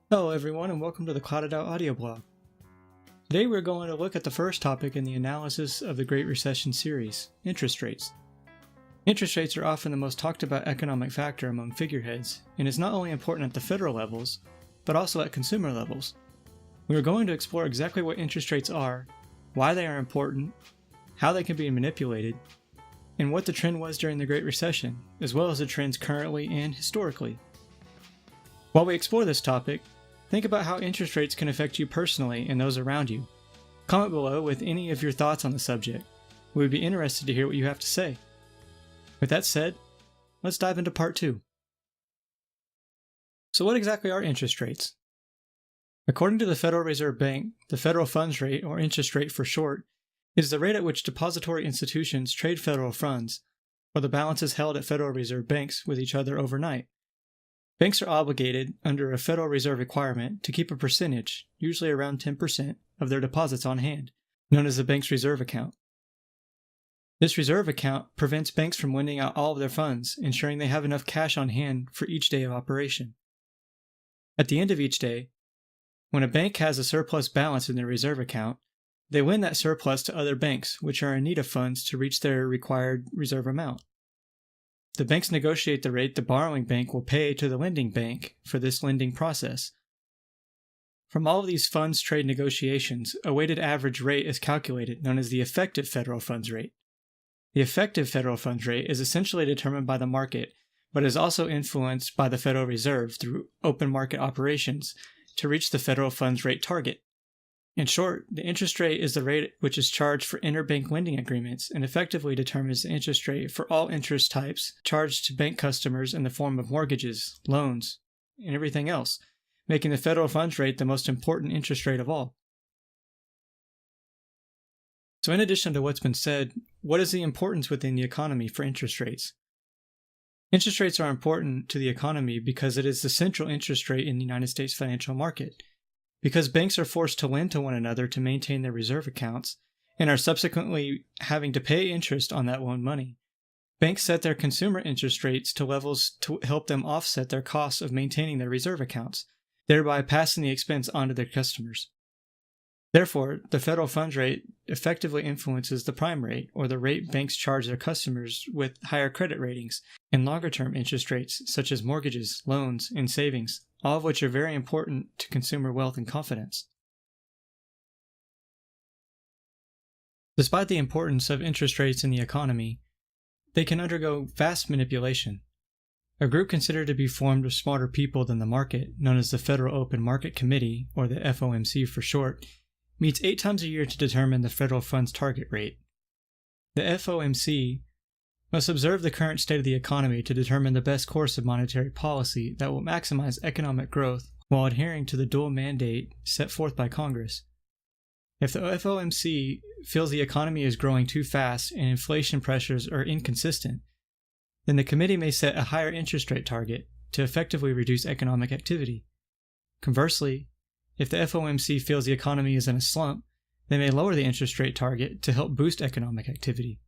Hello everyone and welcome to the Clouded Out audio blog. Today we're going to look at the first topic in the analysis of the Great Recession series, interest rates. Interest rates are often the most talked about economic factor among figureheads, and is not only important at the federal levels, but also at consumer levels. We are going to explore exactly what interest rates are, why they are important, how they can be manipulated, and what the trend was during the Great Recession, as well as the trends currently and historically. While we explore this topic, think about how interest rates can affect you personally and those around you. Comment below with any of your thoughts on the subject. We would be interested to hear what you have to say. With that said, let's dive into part 2. So what exactly are interest rates? According to the Federal Reserve Bank, the federal funds rate, or interest rate for short, is the rate at which depository institutions trade federal funds, or the balances held at Federal Reserve banks with each other overnight. Banks are obligated, under a Federal Reserve requirement, to keep a percentage, usually around 10%, of their deposits on hand, known as the bank's reserve account. This reserve account prevents banks from lending out all of their funds, ensuring they have enough cash on hand for each day of operation. At the end of each day, when a bank has a surplus balance in their reserve account, they lend that surplus to other banks, which are in need of funds to reach their required reserve amount. The banks negotiate the rate the borrowing bank will pay to the lending bank for this lending process. From all of these funds trade negotiations, a weighted average rate is calculated, known as the effective federal funds rate. The effective federal funds rate is essentially determined by the market, but is also influenced by the Federal Reserve through open market operations to reach the federal funds rate target. In short, the interest rate is the rate which is charged for interbank lending agreements and effectively determines the interest rate for all interest types charged to bank customers in the form of mortgages, loans, and everything else, making the federal funds rate the most important interest rate of all. So in addition to what's been said, what is the importance within the economy for interest rates? Interest rates are important to the economy because it is the central interest rate in the United States financial market. Because banks are forced to lend to one another to maintain their reserve accounts, and are subsequently having to pay interest on that loaned money, banks set their consumer interest rates to levels to help them offset their costs of maintaining their reserve accounts, thereby passing the expense on to their customers. Therefore, the federal funds rate effectively influences the prime rate, or the rate banks charge their customers with higher credit ratings, and longer-term interest rates such as mortgages, loans, and savings, all of which are very important to consumer wealth and confidence. Despite the importance of interest rates in the economy, they can undergo vast manipulation. A group considered to be formed of smarter people than the market, known as the Federal Open Market Committee, or the FOMC for short, meets 8 times a year to determine the federal funds target rate. The FOMC must observe the current state of the economy to determine the best course of monetary policy that will maximize economic growth while adhering to the dual mandate set forth by Congress. If the FOMC feels the economy is growing too fast and inflation pressures are inconsistent, then the committee may set a higher interest rate target to effectively reduce economic activity. Conversely, if the FOMC feels the economy is in a slump, they may lower the interest rate target to help boost economic activity.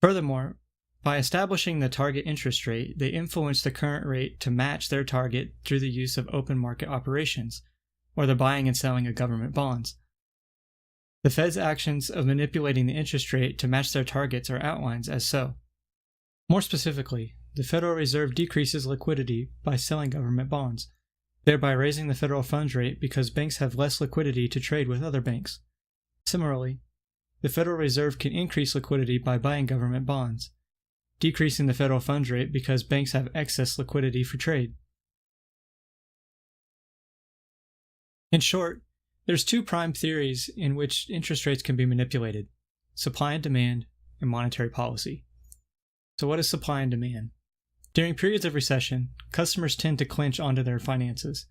Furthermore, by establishing the target interest rate, they influence the current rate to match their target through the use of open market operations, or the buying and selling of government bonds. The Fed's actions of manipulating the interest rate to match their targets are outlined as so. More specifically, the Federal Reserve decreases liquidity by selling government bonds, thereby raising the federal funds rate because banks have less liquidity to trade with other banks. Similarly, the Federal Reserve can increase liquidity by buying government bonds, decreasing the federal funds rate because banks have excess liquidity for trade. In short, there's 2 prime theories in which interest rates can be manipulated: supply and demand, and monetary policy. So what is supply and demand? During periods of recession, customers tend to clinch onto their finances.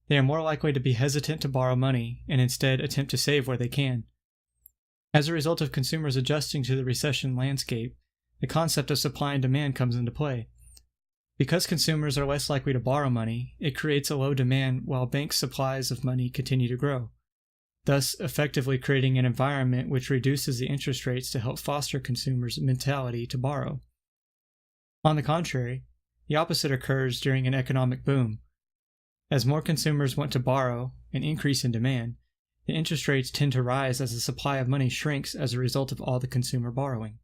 They are more likely to be hesitant to borrow money and instead attempt to save where they can. As a result of consumers adjusting to the recession landscape, the concept of supply and demand comes into play. Because consumers are less likely to borrow money, it creates a low demand while bank supplies of money continue to grow, thus effectively creating an environment which reduces the interest rates to help foster consumers' mentality to borrow. On the contrary, the opposite occurs during an economic boom. As more consumers want to borrow and increase in demand, the interest rates tend to rise as the supply of money shrinks as a result of all the consumer borrowing.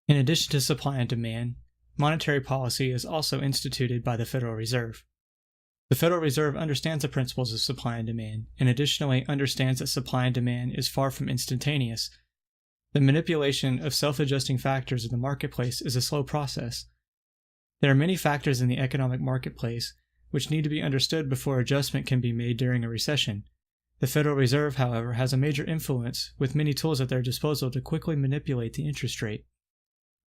In addition to supply and demand, monetary policy is also instituted by the Federal Reserve. The Federal Reserve understands the principles of supply and demand, and additionally understands that supply and demand is far from instantaneous. The manipulation of self-adjusting factors in the marketplace is a slow process. There are many factors in the economic marketplace which need to be understood before adjustment can be made during a recession. The Federal Reserve, however, has a major influence with many tools at their disposal to quickly manipulate the interest rate.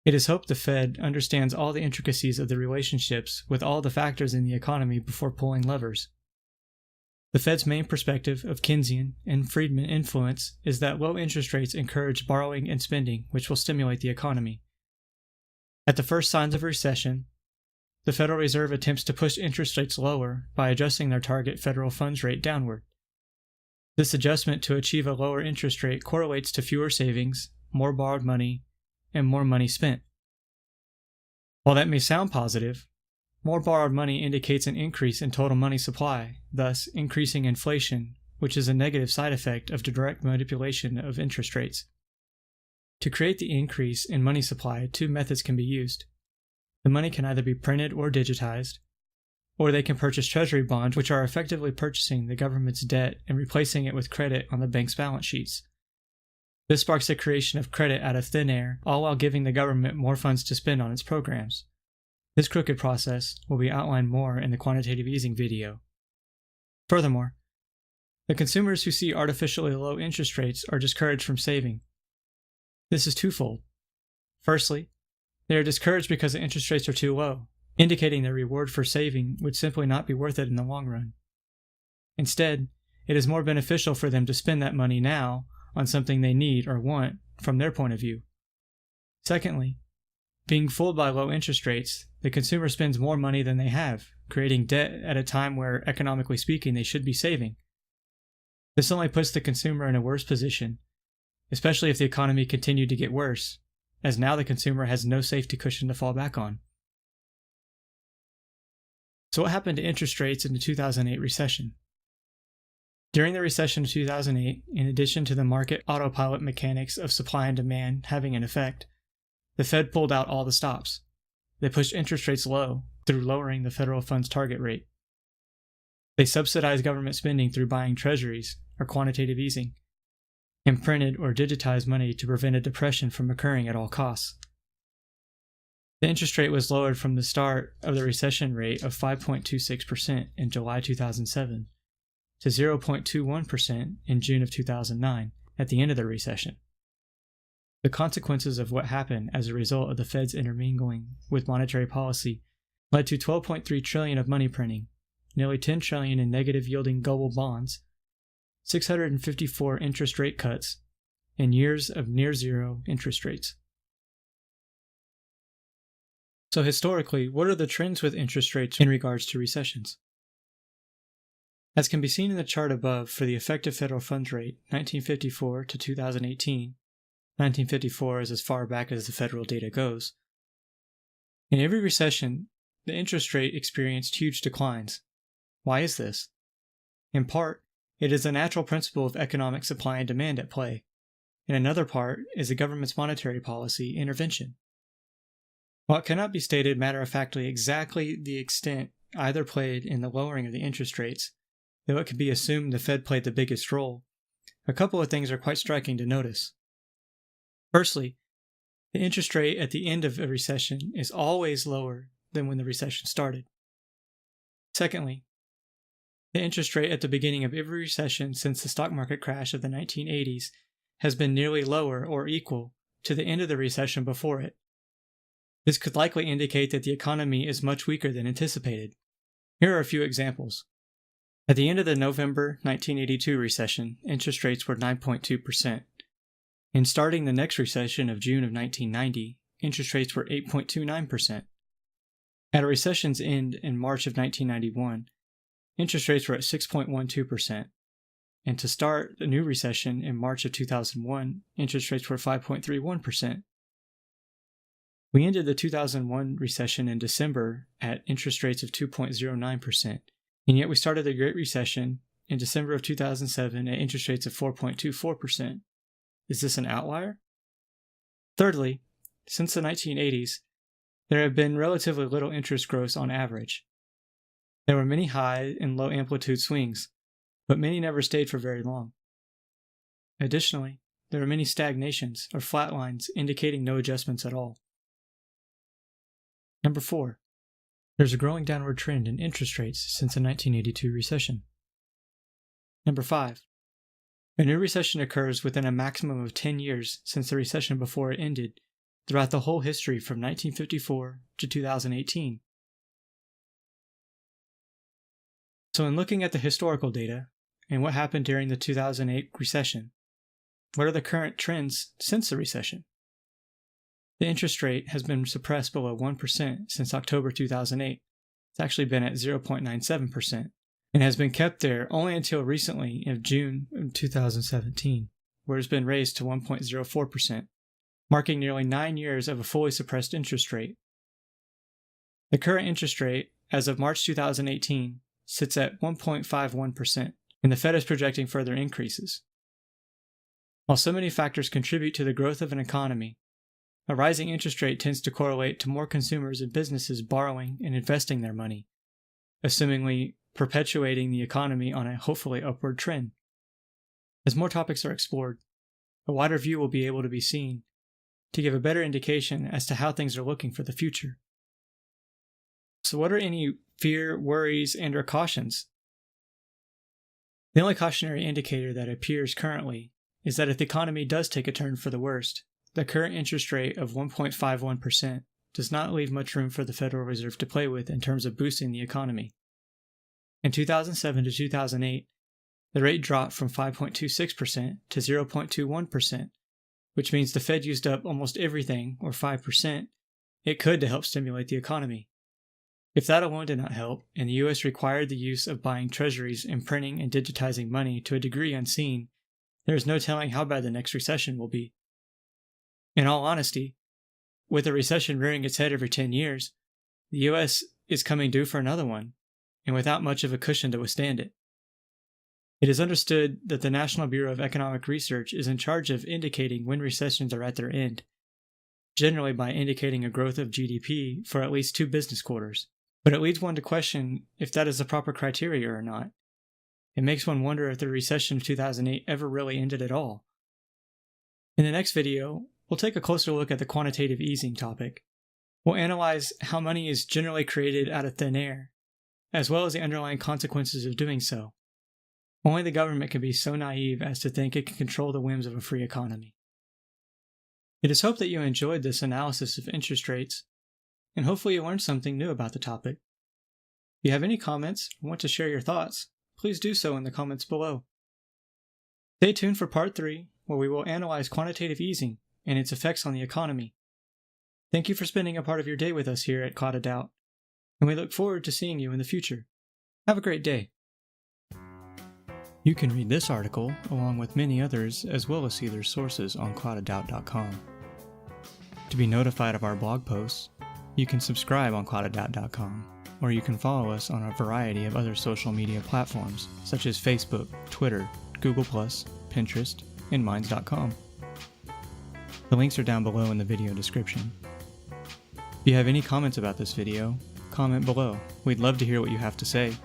It is hoped the Fed understands all the intricacies of the relationships with all the factors in the economy before pulling levers. The Fed's main perspective of Keynesian and Friedman influence is that low interest rates encourage borrowing and spending, which will stimulate the economy. At the first signs of a recession, the Federal Reserve attempts to push interest rates lower by adjusting their target federal funds rate downward. This adjustment to achieve a lower interest rate correlates to fewer savings, more borrowed money, and more money spent. While that may sound positive, more borrowed money indicates an increase in total money supply, thus increasing inflation, which is a negative side effect of the direct manipulation of interest rates. To create the increase in money supply, two methods can be used. The money can either be printed or digitized, or they can purchase treasury bonds, which are effectively purchasing the government's debt and replacing it with credit on the bank's balance sheets. This sparks the creation of credit out of thin air, all while giving the government more funds to spend on its programs. This crooked process will be outlined more in the quantitative easing video. Furthermore, the consumers who see artificially low interest rates are discouraged from saving. This is twofold. Firstly, they are discouraged because the interest rates are too low, indicating their reward for saving would simply not be worth it in the long run. Instead, it is more beneficial for them to spend that money now on something they need or want from their point of view. Secondly, being fooled by low interest rates, the consumer spends more money than they have, creating debt at a time where, economically speaking, they should be saving. This only puts the consumer in a worse position, especially if the economy continued to get worse, as now the consumer has no safety cushion to fall back on. So what happened to interest rates in the 2008 recession? During the recession of 2008, in addition to the market autopilot mechanics of supply and demand having an effect, the Fed pulled out all the stops. They pushed interest rates low through lowering the federal funds target rate. They subsidized government spending through buying treasuries or quantitative easing, and printed or digitized money to prevent a depression from occurring at all costs. The interest rate was lowered from the start of the recession rate of 5.26% in July 2007 to 0.21% in June of 2009 at the end of the recession. The consequences of what happened as a result of the Fed's intermingling with monetary policy led to $12.3 trillion of money printing, nearly $10 trillion in negative yielding global bonds, 654 interest rate cuts, and years of near zero interest rates. So historically, what are the trends with interest rates in regards to recessions? As can be seen in the chart above for the effective federal funds rate, 1954 to 2018, 1954 is as far back as the federal data goes. In every recession, the interest rate experienced huge declines. Why is this? In part, it is the natural principle of economic supply and demand at play. In another part is the government's monetary policy intervention. While it cannot be stated matter-of-factly exactly the extent either played in the lowering of the interest rates, though it can be assumed the Fed played the biggest role, a couple of things are quite striking to notice. Firstly, the interest rate at the end of a recession is always lower than when the recession started. Secondly, the interest rate at the beginning of every recession since the stock market crash of the 1980s has been nearly lower or equal to the end of the recession before it. This could likely indicate that the economy is much weaker than anticipated. Here are a few examples. At the end of the November 1982 recession, interest rates were 9.2%. In starting the next recession of June of 1990, interest rates were 8.29%. At a recession's end in March of 1991, interest rates were at 6.12%. And to start the new recession in March of 2001, interest rates were 5.31%. We ended the 2001 recession in December at interest rates of 2.09%, and yet we started the Great Recession in December of 2007 at interest rates of 4.24%. Is this an outlier? Thirdly, since the 1980s, there have been relatively little interest growth on average. There were many high and low amplitude swings, but many never stayed for very long. Additionally, there are many stagnations or flat lines indicating no adjustments at all. Number 4. There's a growing downward trend in interest rates since the 1982 recession. Number 5. A new recession occurs within a maximum of 10 years since the recession before it ended, throughout the whole history from 1954 to 2018. So in looking at the historical data and what happened during the 2008 recession, what are the current trends since the recession? The interest rate has been suppressed below 1% since October 2008. It's actually been at 0.97% and has been kept there only until recently in June of 2017, where it's been raised to 1.04%, marking nearly 9 years of a fully suppressed interest rate. The current interest rate, as of March 2018, sits at 1.51%, and the Fed is projecting further increases. While so many factors contribute to the growth of an economy, a rising interest rate tends to correlate to more consumers and businesses borrowing and investing their money, assumingly perpetuating the economy on a hopefully upward trend. As more topics are explored, a wider view will be able to be seen to give a better indication as to how things are looking for the future. So what are any fear, worries, and/or cautions? The only cautionary indicator that appears currently is that if the economy does take a turn for the worst, the current interest rate of 1.51% does not leave much room for the Federal Reserve to play with in terms of boosting the economy. In 2007 to 2008, the rate dropped from 5.26% to 0.21%, which means the Fed used up almost everything, or 5%, it could to help stimulate the economy. If that alone did not help, and the US required the use of buying treasuries and printing and digitizing money to a degree unseen, there is no telling how bad the next recession will be. In all honesty, with a recession rearing its head every 10 years, the US is coming due for another one, and without much of a cushion to withstand it. It is understood that the National Bureau of Economic Research is in charge of indicating when recessions are at their end, generally by indicating a growth of GDP for at least 2 business quarters. But it leads one to question if that is the proper criteria or not. It makes one wonder if the recession of 2008 ever really ended at all. In the next video, we'll take a closer look at the quantitative easing topic. We'll analyze how money is generally created out of thin air, as well as the underlying consequences of doing so. Only the government can be so naive as to think it can control the whims of a free economy. It is hoped that you enjoyed this analysis of interest rates, and hopefully you learned something new about the topic. If you have any comments or want to share your thoughts, please do so in the comments below. Stay tuned for part 3, where we will analyze quantitative easing and its effects on the economy. Thank you for spending a part of your day with us here at Cloud of Doubt, and we look forward to seeing you in the future. Have a great day. You can read this article, along with many others, as well as see their sources on cloudofdoubt.com. To be notified of our blog posts, you can subscribe on cloudofdoubt.com, or you can follow us on a variety of other social media platforms, such as Facebook, Twitter, Google+, Pinterest, and Minds.com. The links are down below in the video description. If you have any comments about this video, comment below. We'd love to hear what you have to say.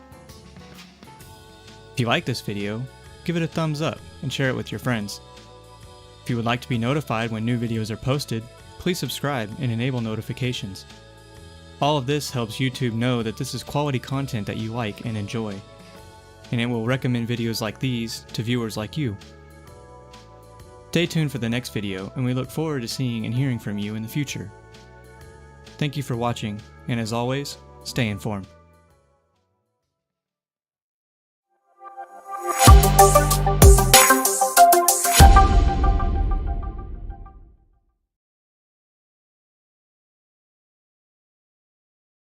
If you like this video, give it a thumbs up and share it with your friends. If you would like to be notified when new videos are posted, please subscribe and enable notifications. All of this helps YouTube know that this is quality content that you like and enjoy, and it will recommend videos like these to viewers like you. Stay tuned for the next video, and we look forward to seeing and hearing from you in the future. Thank you for watching, and as always, stay informed.